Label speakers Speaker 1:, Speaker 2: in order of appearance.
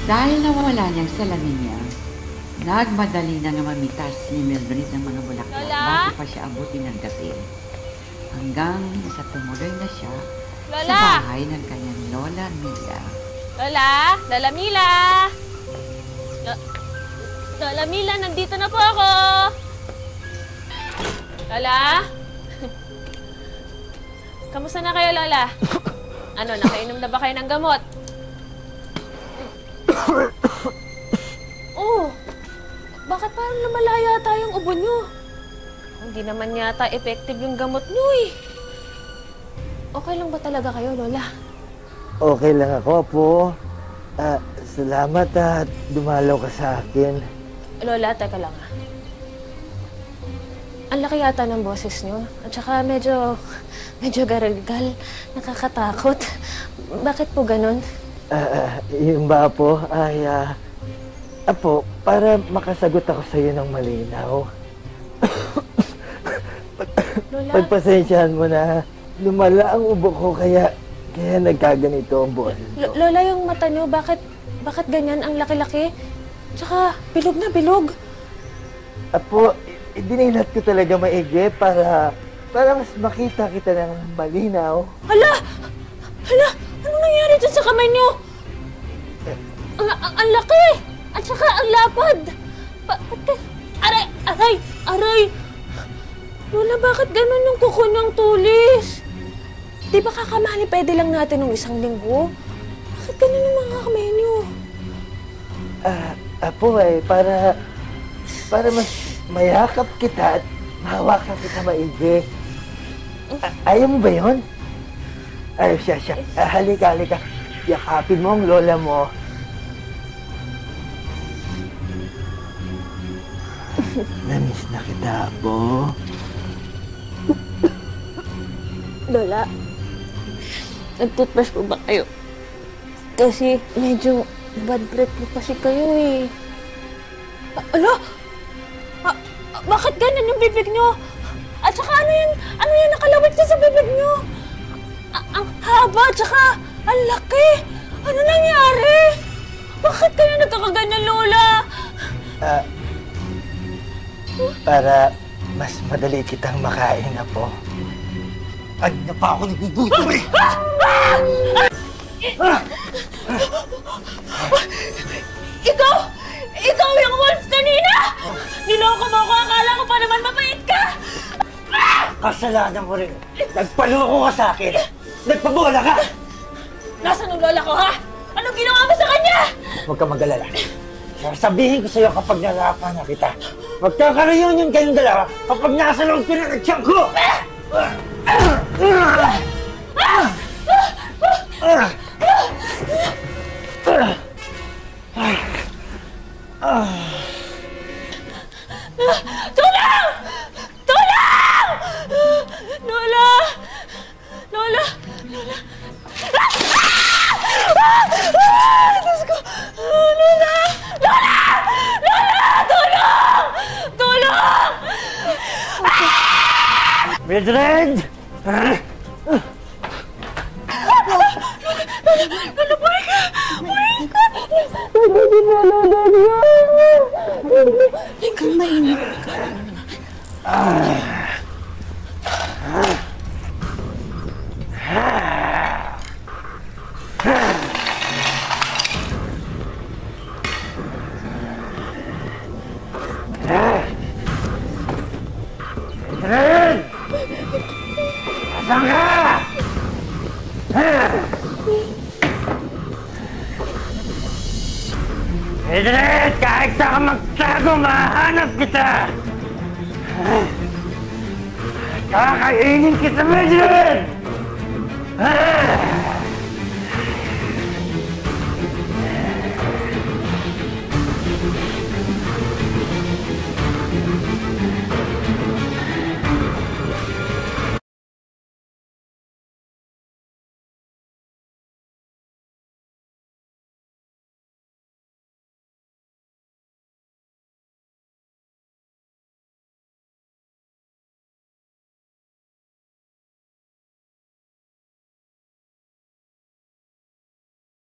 Speaker 1: Dahil nawawala niyang salamin niya, nagmadali na nga mamitas ni Mildred ng mga bulaklak bago pa siya abutin ng gabi. Hanggang sa tumuloy na siya sa bahay ng kanyang Lola Mila.
Speaker 2: Lola! Lola Mila! Lola Mila, nandito na po ako! Lola? Kamusta na kayo, Lola? Ano, nakainom na ba kayo ng gamot? Oh, bakit parang lumala yata yung ubo nyo? Hindi naman yata effective yung gamot nyo eh. Okay lang ba talaga kayo, Lola?
Speaker 3: Okay lang ako, Apo. Salamat at dumalaw ka sa akin.
Speaker 2: Lola, teka lang ah. Ang laki yata ng boses nyo. At saka medyo garalgal. Nakakatakot. Bakit po ganun?
Speaker 3: Yung ba, Apo, ay... Apo, para makasagot ako sa iyo ng malinaw.
Speaker 2: Lola?
Speaker 3: Pagpasensyahan mo na lumala ang ubo ko kaya nagkaganito ang boses ko.
Speaker 2: Lola, yung mata nyo, bakit ganyan ang laki-laki? Tsaka, bilog na bilog.
Speaker 3: Apo, dinilat ko talaga maigi para mas makita kita ng malinaw.
Speaker 2: Hala! Anong nangyari dyan sa kamay nyo? Ang laki! At saka ang lapad! Aray! Lola, bakit ganun yung kuko niyang tulis? Di ba kakamali pwede lang natin ng 1 linggo? Bakit ganun yung mga kamay niyo?
Speaker 3: Apo para mas mayakap kita at mahawakan kita maigi. Ayaw mo ba yun? Ay, siya. Halika. Yakapin mo ang lola mo. Namiss na kita, Apo.
Speaker 2: Lola, nag-toothbrush po ba kayo? Kasi medyo bad breath po kasi kayo eh. Bakit ganun yung bibig nyo? At saka ano yan nakalawit sa bibig nyo? Ang haba, at saka ang laki. Ano nangyari? Bakit kayo nagkakaganyan, Lola?
Speaker 3: Para mas madali kitang makain, Apo. Ay, na pa ako nagugutom eh!
Speaker 2: Ikaw yung wolf kanina! Niloko mo ako, akala ko pa naman mabait ka!
Speaker 3: Kasalanan mo rin. Nagpaloko ka sa akin. Nagpabola ka!
Speaker 2: Nasaan ang lola ko, ha? Anong ginawa mo sa kanya?
Speaker 3: Huwag ka mag-alala. Sasabihin ko sa'yo kapag nalapan na kita. Magkakaroon yun kayong dalawa kapag nasa loob ko na nagtiyang ko!
Speaker 2: Tulong! Lola! Diyos ko! Lola! Tulong!
Speaker 3: Mildred!
Speaker 2: Lola, buhay ka!
Speaker 1: Ikaw mainit ka.
Speaker 3: Mildred! Asan ka? Mildred! Kahit saan ka magtago, mahanap kita! Kakainin kita, Mildred!